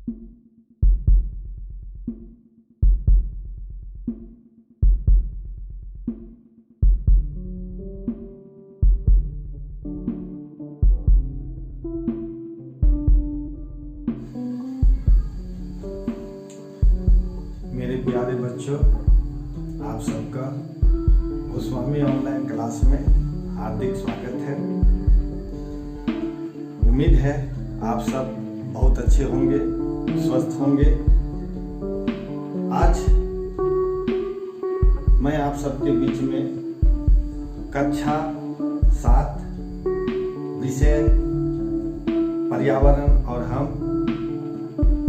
मेरे प्यारे बच्चों, आप सबका गोस्वामी ऑनलाइन क्लास में हार्दिक स्वागत है। उम्मीद है आप सब बहुत अच्छे होंगे, स्वस्थ होंगे। आज मैं आप सबके बीच में कक्षा 7 विषय पर्यावरण और हम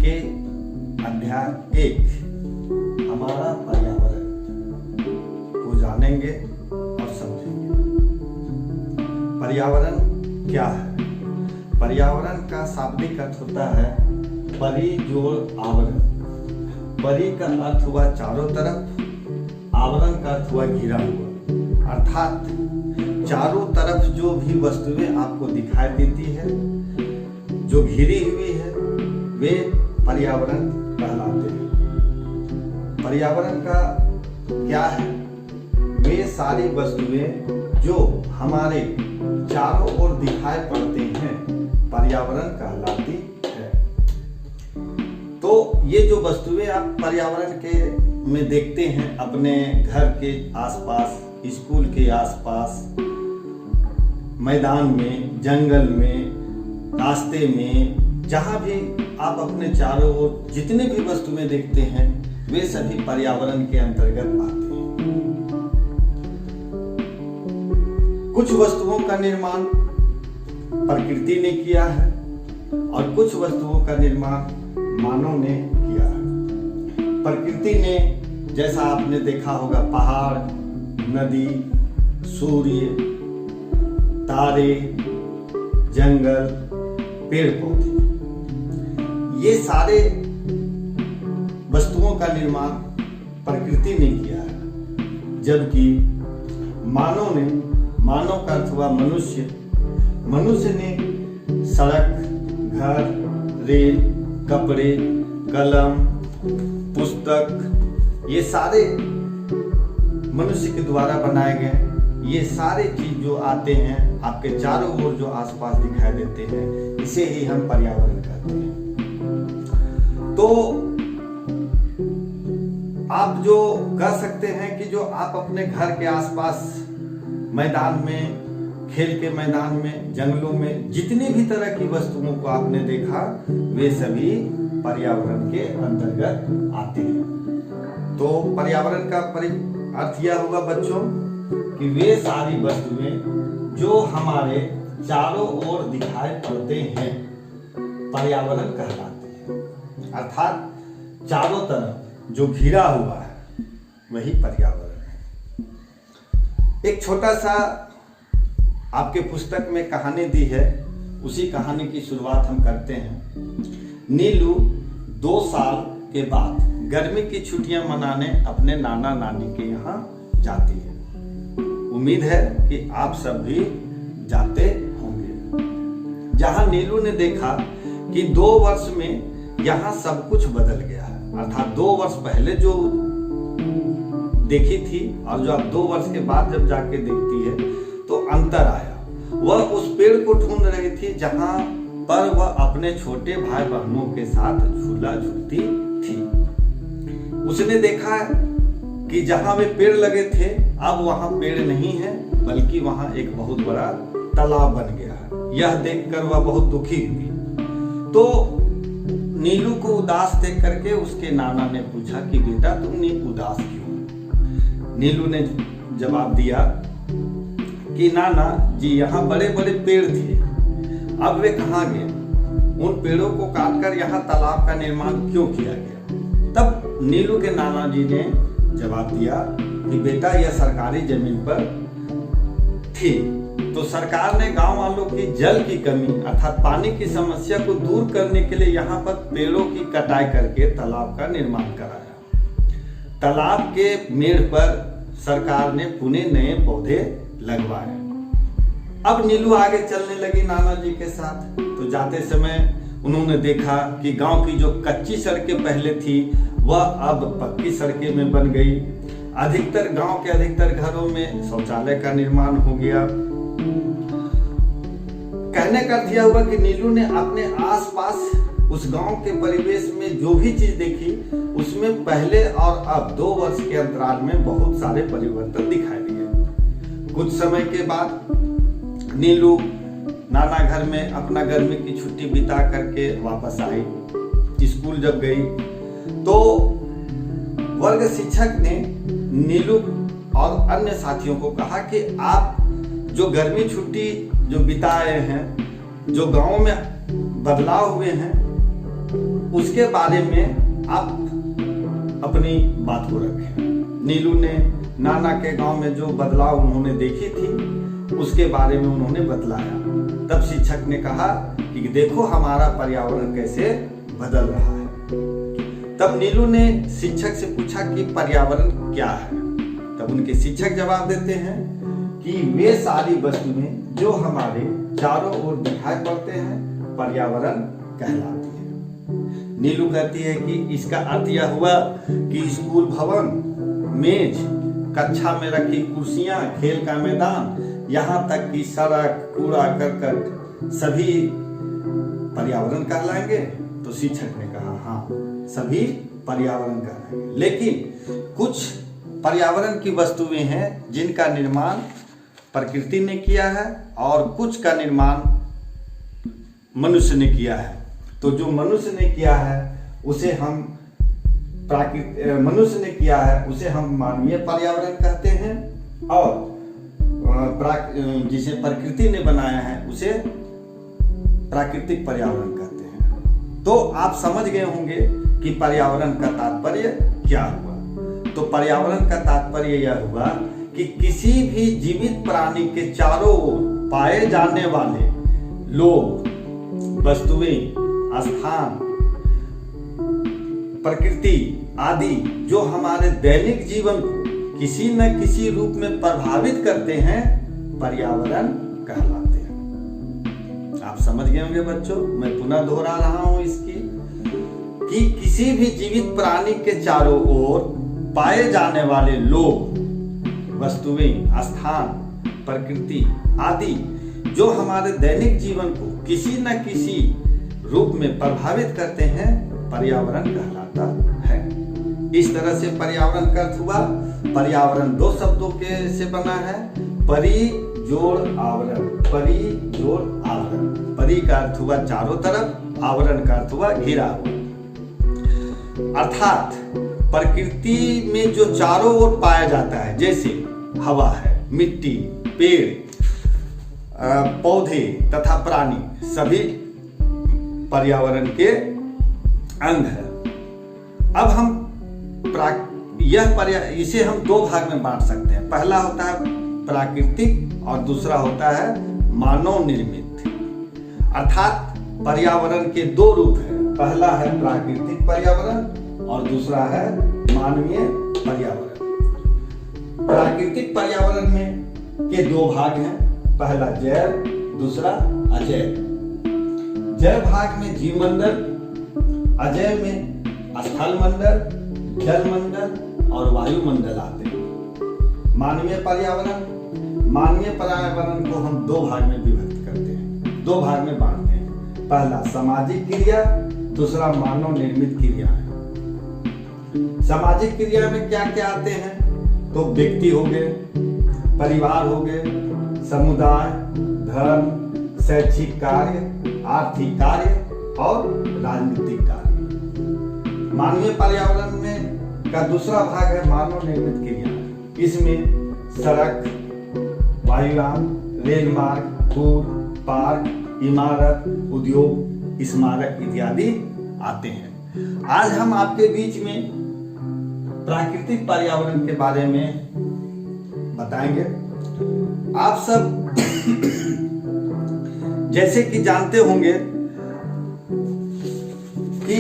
के अध्याय 1 हमारा पर्यावरण को जानेंगे और समझेंगे। पर्यावरण क्या है? पर्यावरण का शाब्दिक अर्थ होता है परिजोड़ आवरण। परि का अर्थ हुआ चारों तरफ, आवरण का अर्थ हुआ घिरा हुआ, अर्थात चारों तरफ जो भी वस्तुएं आपको दिखाई देती है, जो घिरी हुई है, वे पर्यावरण कहलाते हैं। पर्यावरण का क्या है? वे सारी वस्तुएं जो हमारे चारों ओर दिखाई पड़ते हैं पर्यावरण कहलाती है। तो ये जो वस्तुएं आप पर्यावरण के में देखते हैं, अपने घर के आसपास, स्कूल के आसपास, मैदान में, जंगल में, रास्ते में, जहां भी आप अपने चारों ओर जितने भी वस्तुएं देखते हैं वे सभी पर्यावरण के अंतर्गत आते हैं। कुछ वस्तुओं का निर्माण प्रकृति ने किया है और कुछ वस्तुओं का निर्माण मानव ने किया है। प्रकृति ने, जैसा आपने देखा होगा, पहाड़, नदी, सूर्य, तारे, जंगल, पेड़ पौधे, ये सारे वस्तुओं का निर्माण प्रकृति ने किया है। जबकि मानव का अर्थ हुआ मनुष्य ने सड़क, घर, रेल, कपड़े, कलम, पुस्तक, ये सारे मनुष्य के द्वारा बनाए गए ये सारे चीज जो आते हैं आपके चारों ओर, जो आसपास दिखाई देते हैं, इसे ही हम पर्यावरण कहते हैं। तो आप जो कह सकते हैं कि जो आप अपने घर के आसपास मैदान में, खेल के मैदान में, जंगलों में जितनी भी तरह की वस्तुओं को आपने देखा, वे सभी पर्यावरण के अंतर्गत आते हैं। तो पर्यावरण का अर्थ यह होगा बच्चों कि वे सारी वस्तुएं जो हमारे चारों ओर दिखाई पड़ते हैं पर्यावरण कहलाते हैं। अर्थात चारों तरफ जो घिरा हुआ है वही पर्यावरण है। एक छोटा सा आपके पुस्तक में कहानी दी है, उसी कहानी की शुरुआत हम करते हैं। नीलू 2 साल के बाद गर्मी की छुट्टियां मनाने अपने नाना नानी के यहाँ जाती है। उम्मीद है कि आप सब भी जाते होंगे। जहां नीलू ने देखा कि 2 वर्ष में यहाँ सब कुछ बदल गया है, अर्थात 2 वर्ष पहले जो देखी थी और जो अब 2 वर्ष के बाद जब जाके देखती है तो अंतर आया। वह उस पेड़ को ढूंढ रही थी जहां पर वह अपने छोटे भाई बहनों के साथ झूला झूलती थी। उसने देखा कि जहां वे पेड़ लगे थे अब वहां पेड़ नहीं है, बल्कि वहां एक बहुत बड़ा तालाब बन गया है। यह देखकर वह बहुत दुखी हुई। तो नीलू को उदास देख करके उसके नाना ने पूछा कि बेटा तुमने उदास क्यों? नीलू ने जवाब दिया कि नाना जी, यहाँ बड़े बड़े पेड़ थे, अब वे कहाँ गए? उन पेड़ों को काटकर यहाँ तालाब का निर्माण क्यों किया गया? तब नीलू के नाना जी ने जवाब दिया कि बेटा यह सरकारी जमीन पर थी, तो सरकार ने गांव वालों की जल की कमी अर्थात पानी की समस्या को दूर करने के लिए यहाँ पर पेड़ों की कटाई करके तालाब का निर्माण कराया। तालाब के मेड़ पर सरकार ने पुणे नए पौधे लगवाए। अब नीलू आगे चलने लगी नाना जी के साथ। तो जाते समय उन्होंने देखा कि गांव की जो कच्ची सड़कें पहले थी वह अब पक्की सड़कें में बन गई। अधिकतर गांव के अधिकतर घरों में शौचालय का निर्माण हो गया। कहने का अर्थ यह हुआ कि नीलू ने अपने आसपास उस गांव के परिवेश में जो भी चीज देखी उसमें पहले और अब 2 वर्ष के अंतराल में बहुत सारे परिवर्तन दिखाई दिए। कुछ समय के बाद नीलू नाना घर में अपना गर्मी की छुट्टी बिता करके वापस आई। स्कूल जब गई तो वर्ग शिक्षक ने नीलू और अन्य साथियों को कहा कि आप जो गर्मी छुट्टी जो बिताए हैं, जो गांव में बदलाव हुए हैं, उसके बारे में आप अपनी बात को रखें। नीलू ने नाना के गांव में जो बदलाव उन्होंने देखी थी उसके बारे में उन्होंने बतलाया। तब शिक्षक ने कहा कि देखो हमारा पर्यावरण कैसे बदल रहा है। तब नीलू ने शिक्षक से पूछा कि पर्यावरण क्या है। तब उनके शिक्षक जवाब देते हैं कि वे सारी वस्तुएं जो हमारे चारों ओर दिखाई पड़ते हैं पर्यावरण कहलाती है। नीलू कहती है कि इसका अर्थ यह हुआ कि स्कूल भवन, मेज, कक्षा में रखी कुर्सियां, खेल का मैदान, यहाँ तक कि सड़क, कूड़ा करकट सभी पर्यावरण कहलाएंगे। तो शिक्षक ने कहा हाँ, सभी पर्यावरण कहलाएंगे, लेकिन कुछ पर्यावरण की वस्तुएं हैं जिनका निर्माण प्रकृति ने किया है और कुछ का निर्माण मनुष्य ने किया है। तो जो मनुष्य ने किया है उसे हम मानवीय पर्यावरण कहते हैं और जिसे प्रकृति ने बनाया है उसे प्राकृतिक पर्यावरण कहते हैं। तो आप समझ गए होंगे कि पर्यावरण का तात्पर्य क्या हुआ। तो पर्यावरण का तात्पर्य यह हुआ कि किसी भी जीवित प्राणी के चारों ओर पाए जाने वाले लोग, वस्तुएं, स्थान, प्रकृति आदि जो हमारे दैनिक जीवन को किसी न किसी रूप में प्रभावित करते हैं पर्यावरण कहलाते हैं। आप समझ गए होंगे बच्चों, मैं पुनः दोहरा रहा हूं इसकी कि किसी भी जीवित प्राणी के चारों ओर पाए जाने वाले लोग, वस्तुएं, स्थान, प्रकृति आदि जो हमारे दैनिक जीवन को किसी न किसी रूप में प्रभावित करते हैं पर्यावरण कहलाता है। इस तरह से पर्यावरण का अर्थ हुआ। पर्यावरण 2 शब्दों के से बना है, परि जोड़ आवरण। परि जोड़ आवरण, परि का अर्थ हुआ चारों तरफ, आवरण का अर्थ हुआ घिरा। अर्थात प्रकृति में जो चारों ओर पाया जाता है, जैसे हवा है, मिट्टी, पेड़, पौधे तथा प्राणी, सभी पर्यावरण के अंग है। अब हम इसे हम 2 भाग में बांट सकते हैं। पहला होता है प्राकृतिक और दूसरा होता है मानव निर्मित। अर्थात पर्यावरण के 2 रूप हैं। पहला है प्राकृतिक पर्यावरण और दूसरा है मानवीय पर्यावरण। प्राकृतिक पर्यावरण में के 2 भाग हैं, पहला जैव, दूसरा अजैव। जैव भाग में जीवमंडल, अजैव में स्थल मंडल, जल मंडल और वायुमंडल आते हैं। मानवीय पर्यावरण को हम 2 भाग में विभक्त करते हैं, 2 भाग में बांटते हैं। पहला सामाजिक क्रिया, दूसरा मानव निर्मित क्रिया है। सामाजिक क्रिया में क्या क्या आते हैं? तो व्यक्ति हो गए, परिवार हो गए, समुदाय, धर्म, शैक्षिक कार्य, आर्थिक कार्य और राजनीतिक कार्य। मानवीय पर्यावरण में का दूसरा भाग है मानव निर्मित क्रिया। इसमें सड़क, वायुयान, रेल मार्ग, पुल, पार्क, इमारत, उद्योग, स्मारक इत्यादि आते हैं। आज हम आपके बीच में प्राकृतिक पर्यावरण के बारे में बताएंगे। आप सब जैसे कि जानते होंगे कि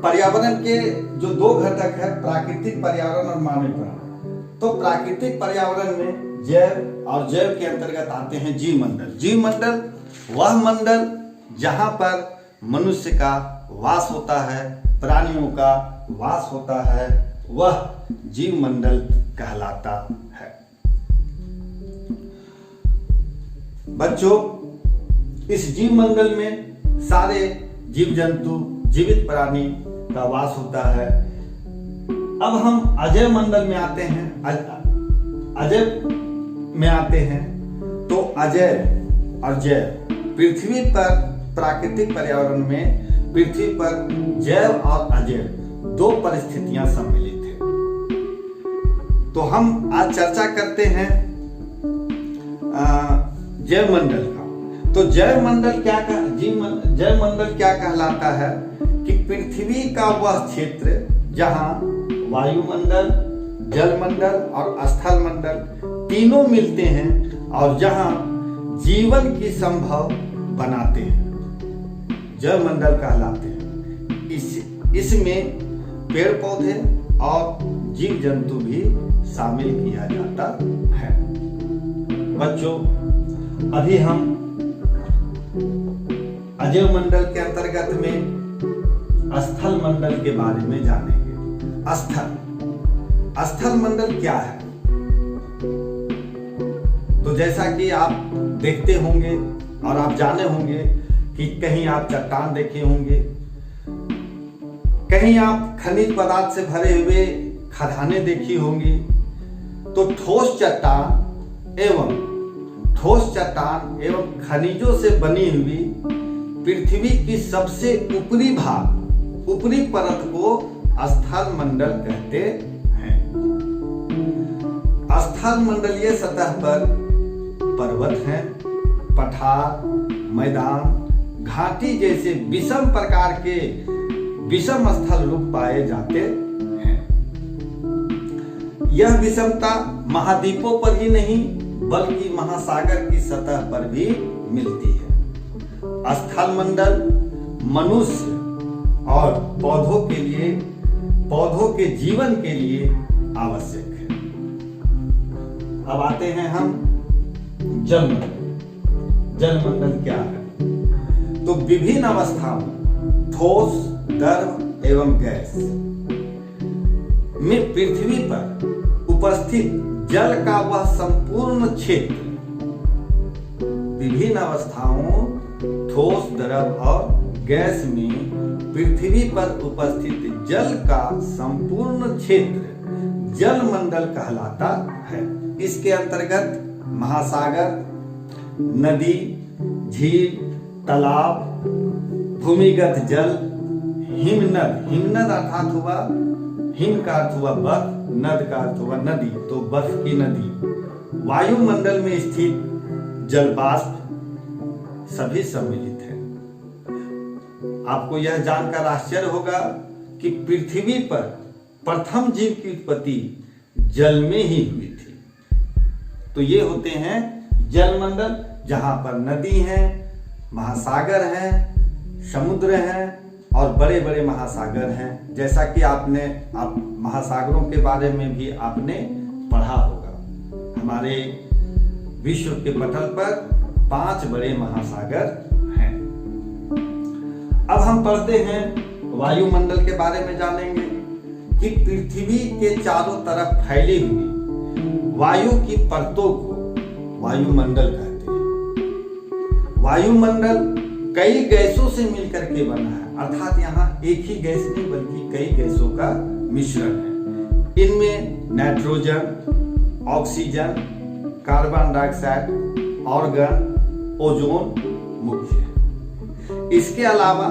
पर्यावरण के जो 2 घटक है, प्राकृतिक पर्यावरण और मानवीय पर्यावरण। तो प्राकृतिक पर्यावरण में जैव और जैव के अंतर्गत आते हैं जीव मंडल। जीव मंडल वह मंडल जहाँ पर मनुष्य का वास होता है, प्राणियों का वास होता है, वह जीव मंडल कहलाता है। बच्चों, इस जीव मंडल में सारे जीव जंतु, जीवित प्राणी का वास होता है। अब हम अजय मंडल में आते हैं, अजय में आते हैं। तो अजय और जय, पृथ्वी पर प्राकृतिक पर्यावरण में पृथ्वी पर जैव और अजय दो परिस्थितियां सम्मिलित हैं। तो हम आज चर्चा करते हैं जैव मंडल का। तो जैव मंडल क्या कहलाता है कि पृथ्वी का वह क्षेत्र जहां वायुमंडल, जलमंडल और स्थल मंडल तीनों मिलते हैं और जहां जीवन की संभव बनाते हैं, जैव मंडल कहलाते हैं। इसमें पेड़ पौधे और जीव जंतु भी शामिल किया जाता है। बच्चों, अभी हम अजय मंडल के अंतर्गत में स्थल मंडल के बारे में जानेंगे। स्थल मंडल क्या है? तो जैसा कि आप देखते होंगे और आप जाने होंगे कि कहीं आप चट्टान देखे होंगे, कहीं आप खनिज पदार्थ से भरे हुए खदानें देखी होंगी। तो ठोस चट्टान एवं खनिजों से बनी हुई पृथ्वी की सबसे ऊपरी परत को स्थल मंडल कहते हैं। स्थल मंडलीय सतह पर पर्वत हैं, पठार, मैदान, घाटी जैसे विषम प्रकार के विषम स्थल रूप पाए जाते हैं। यह विषमता महाद्वीपों पर ही नहीं बल्कि महासागर की सतह पर भी मिलती है। स्थल मंडल मनुष्य और पौधों के जीवन के लिए आवश्यक है। अब आते हैं हम जलमंडल क्या है? तो विभिन्न अवस्थाओं ठोस, द्रव एवं गैस में पृथ्वी पर उपस्थित जल का वह संपूर्ण क्षेत्र, विभिन्न अवस्थाओं ठोस, द्रव और गैस में पृथ्वी पर उपस्थित जल का संपूर्ण क्षेत्र जल मंडल कहलाता है। इसके अंतर्गत महासागर, नदी, झील, तालाब, भूमिगत जल, हिमनद अर्थात हुआ, हिम का अर्थ हुआ बर्फ, नद का अर्थ हुआ नदी, तो बर्फ की नदी, वायुमंडल में स्थित जलवाष्प सभी सम्मिलित है। आपको यह जानकर आश्चर्य होगा कि पृथ्वी पर प्रथम जीव की उत्पत्ति जल में ही हुई थी। तो ये होते हैं जलमंडल, जहां पर नदी हैं, महासागर हैं, समुद्र हैं और बड़े बड़े महासागर हैं। जैसा कि आप महासागरों के बारे में भी आपने पढ़ा होगा। हमारे विश्व के पटल पर 5 बड़े महासागर हैं। अब हम पढ़ते हैं वायुमंडल के बारे में, जानेंगे कि पृथ्वी के चारों तरफ फैली हुई वायु की परतों को वायुमंडल कहते हैं। वायुमंडल कई गैसों से मिलकर के बना है, अर्थात यहाँ एक ही गैस नहीं बल्कि कई गैसों का मिश्रण है। इनमें nitrogen, oxygen, carbon dioxide, organ, ozone मुख्य है। इसके अलावा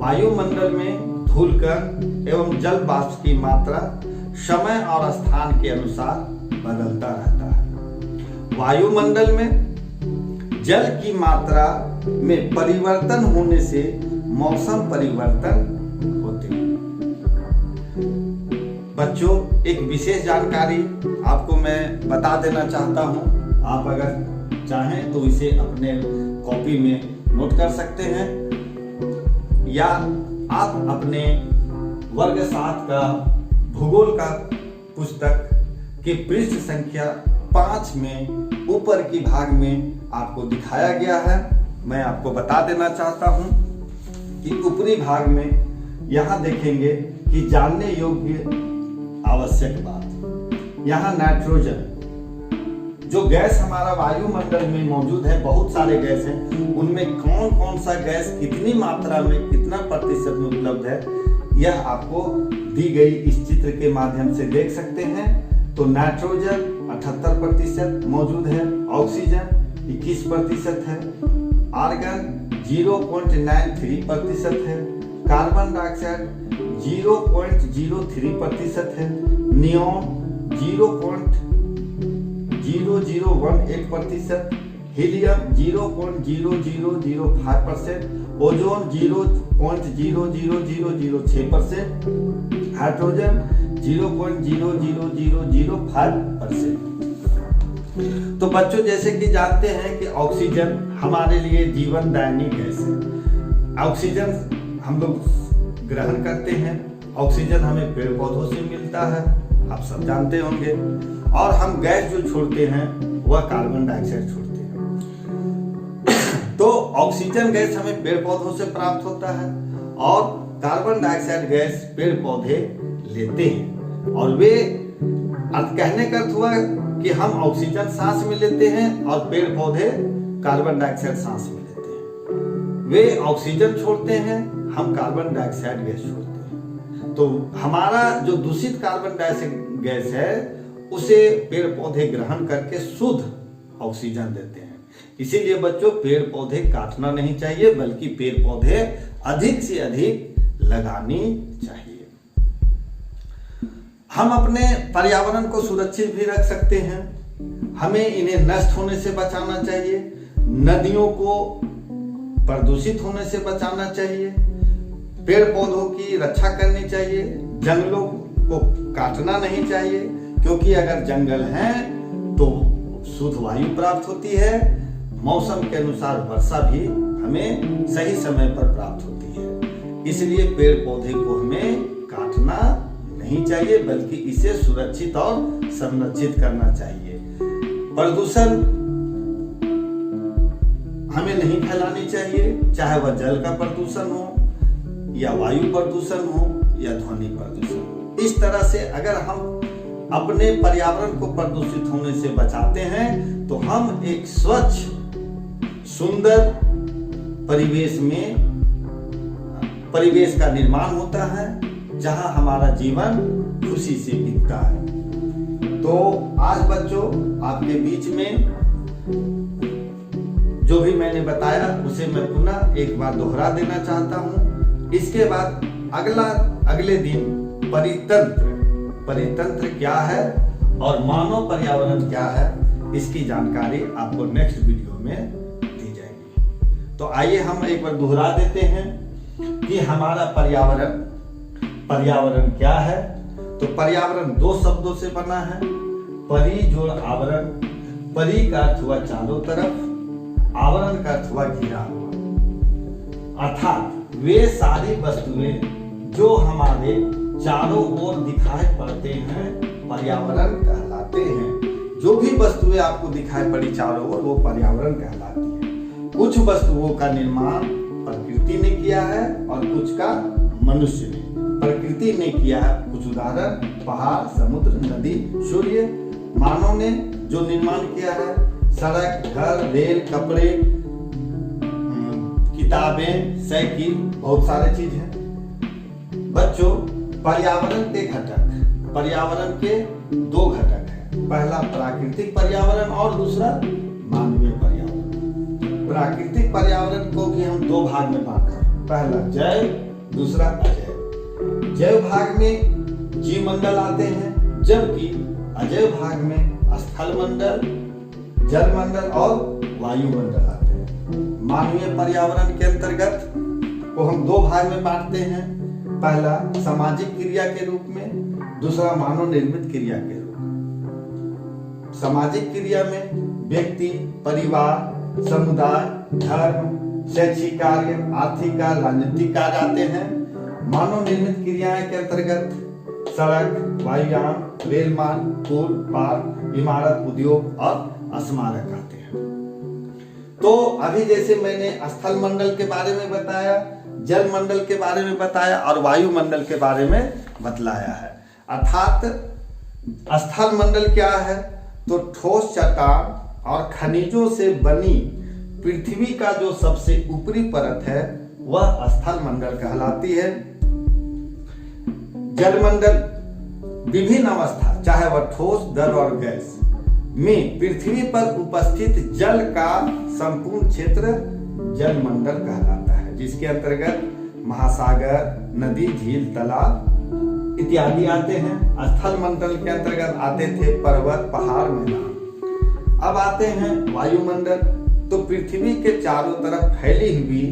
वायुमंडल में धूलकण एवं जल वाष्प की मात्रा समय और स्थान के अनुसार बदलता रहता है। वायुमंडल में जल की मात्रा में परिवर्तन होने से मौसम परिवर्तन होते हैं। बच्चों, एक विशेष जानकारी आपको मैं बता देना चाहता हूं। आप अगर चाहें तो इसे अपने कॉपी में नोट कर सकते हैं या आप अपने वर्ग 7 का भूगोल का पुस्तक के पृष्ठ संख्या 5 में ऊपर की भाग में आपको दिखाया गया है। मैं आपको बता देना चाहता हूं कि ऊपरी भाग में यहाँ देखेंगे कि जानने योग्य आवश्यक बात, यहाँ नाइट्रोजन जो गैस हमारा वायुमंडल में मौजूद है, बहुत सारे गैस हैं, उनमें कौन कौन सा गैस कितनी मात्रा में कितना प्रतिशत में उपलब्ध है, यह आपको दी गई इस चित्र के माध्यम से देख सकते हैं। तो नाइट्रोजन 78% मौजूद है, ऑक्सीजन 21% है, आर्गन 0.93% है, कार्बन डाइऑक्साइड 0.03% है, नियोन 0.0018%, हीलियम 0.0005%, ओजोन 0.00006%, हाइड्रोजन 0.00005%। तो बच्चों जैसे कि जानते हैं कि ऑक्सीजन हमारे लिए जीवनदायिनी गैस है। ऑक्सीजन हम लोग ग्रहण करते हैं, ऑक्सीजन हमें पेड़ पौधों से मिलता है, आप सब जानते होंगे, और हम गैस जो छोड़ते हैं वह कार्बन डाइऑक्साइड छोड़ते हैं। तो ऑक्सीजन गैस हमें पेड़ पौधों से प्राप्त होता है और कार्बन डाइऑक्साइड गैस पेड़ पौधे लेते हैं, और वे कहने का अर्थ हुआ कि हम ऑक्सीजन सांस में लेते हैं और पेड़ पौधे कार्बन डाइऑक्साइड सांस में लेते हैं। वे ऑक्सीजन छोड़ते हैं, हम कार्बन डाइऑक्साइड गैस छोड़ते हैं। तो हमारा जो दूषित कार्बन डाइऑक्साइड गैस है उसे पेड़ पौधे ग्रहण करके शुद्ध ऑक्सीजन देते हैं। इसीलिए बच्चों पेड़ पौधे काटना नहीं चाहिए, बल्कि पेड़ पौधे अधिक से अधिक लगानी चाहिए। हम अपने पर्यावरण को सुरक्षित भी रख सकते हैं, हमें इन्हें नष्ट होने से बचाना चाहिए, नदियों को प्रदूषित होने से बचाना चाहिए, पेड़ पौधों की रक्षा करनी चाहिए, जंगलों को काटना नहीं चाहिए, क्योंकि अगर जंगल हैं तो शुद्ध वायु प्राप्त होती है, मौसम के अनुसार वर्षा भी हमें सही समय पर प्राप्त होती है। इसलिए पेड़ पौधे को हमें काटना नहीं चाहिए, बल्कि इसे सुरक्षित और संरक्षित करना चाहिए। प्रदूषण हमें नहीं फैलानी चाहिए, चाहे वह जल का प्रदूषण हो या वायु प्रदूषण हो या ध्वनि प्रदूषण हो। इस तरह से अगर हम अपने पर्यावरण को प्रदूषित होने से बचाते हैं तो हम एक स्वच्छ सुंदर परिवेश का निर्माण होता है, जहां हमारा जीवन खुशी से बीतता है। तो आज बच्चों आपके बीच में जो भी मैंने बताया उसे मैं पुनः एक बार दोहरा देना चाहता हूं। इसके बाद अगले दिन परितंत्र क्या है और मानव पर्यावरण क्या है, इसकी जानकारी आपको नेक्स्ट वीडियो में दी जाएगी। तो आइए हम एक बार दोहरा देते हैं कि हमारा पर्यावरण क्या है। तो पर्यावरण दो शब्दों से बना है, परि जोड़ आवरण। परि का अर्थ हुआ चारों तरफ, आवरण का अर्थ हुआ घिरा हुआ, अर्थात वे सारी वस्तुएं जो हमारे चारों ओर दिखाई पड़ते हैं पर्यावरण कहलाते हैं। जो भी वस्तुएं आपको दिखाई पड़ी चारों ओर वो पर्यावरण कहलाती है। कुछ वस्तुओं का निर्माण प्रकृति ने किया है और कुछ का मनुष्य ने। प्रकृति ने किया है, कुछ उदाहरण पहाड़, समुद्र, नदी, सूर्य। मानव ने जो निर्माण किया है सड़क, घर, रेल, कपड़े, किताबें, साइकिल, बहुत सारे चीज हैं। बच्चों पर्यावरण के दो घटक हैं, पहला प्राकृतिक पर्यावरण और दूसरा मानवीय पर्यावरण। प्राकृतिक पर्यावरण को भी हम दो भाग में बांटते हैं, पहला जैव, दूसरा अजैव। जैव भाग में जीवमंडल आते हैं, जबकि अजैव भाग में स्थल मंडल, जल मंडल और वायुमंडल आते हैं। मानवीय पर्यावरण के अंतर्गत को हम दो भाग में बांटते हैं, पहला सामाजिक क्रिया के रूप में, दूसरा मानव निर्मित क्रिया के रूप में। सामाजिक क्रिया में व्यक्ति, परिवार, समुदाय, धर्म, शैक्षिक कार्य, आर्थिक कार्य, राजनीतिक कार्य आते हैं। मानव निर्मित क्रियाएं के अंतर्गत सड़क, वायुयान, रेल मार्ग, पुल, पार्क, इमारत, उद्योग और स्मारक आते हैं। तो अभी जैसे मैंने स्थल मंडल के बारे में बताया, जल मंडल के बारे में बताया और वायुमंडल के बारे में बतलाया है। अर्थात स्थल मंडल क्या है, तो ठोस चट्टान और खनिजों से बनी पृथ्वी का जो सबसे ऊपरी परत है वह स्थल मंडल कहलाती है। जल मंडल विभिन्न अवस्था, चाहे वह ठोस, द्रव और गैस में पृथ्वी पर उपस्थित जल का संपूर्ण क्षेत्र जल मंडल कहलाता है, जिसके अंतर्गत महासागर, नदी, झील, तालाब इत्यादि आते हैं। स्थल मंडल के अंतर्गत आते थे पर्वत, पहाड़, मैदान। अब आते हैं वायुमंडल। तो पृथ्वी के चारों तरफ फैली हुई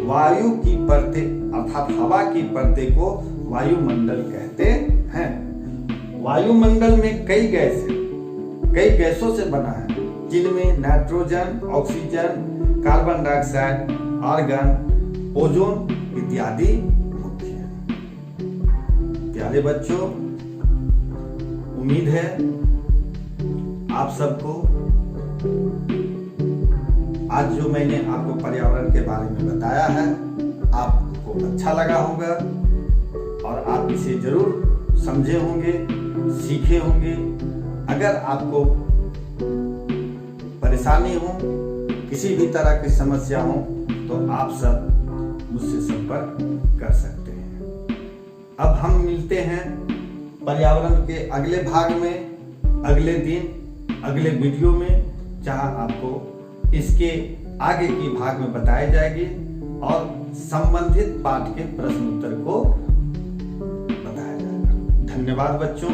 वायु की परतें अर्थात हवा की परतें को वायुमंडल कहते हैं। वायुमंडल में कई गैसों से बना है, जिनमें nitrogen, oxygen, carbon dioxide, argon, ozone इत्यादि मुख्य हैं। प्यारे बच्चों, उम्मीद है आप सबको आज जो मैंने आपको पर्यावरण के बारे में बताया है आपको अच्छा लगा होगा और आप इसे जरूर समझे होंगे, सीखे होंगे। अगर आपको परेशानी हो, किसी भी तरह की समस्या हो, तो आप सब मुझसे संपर्क कर सकते हैं। अब हम मिलते हैं पर्यावरण के अगले भाग में, अगले दिन, अगले वीडियो में, जहां आपको इसके आगे की भाग में बताई जाएगी और संबंधित पाठ के प्रश्न उत्तर को बताया जाएगा। धन्यवाद बच्चों।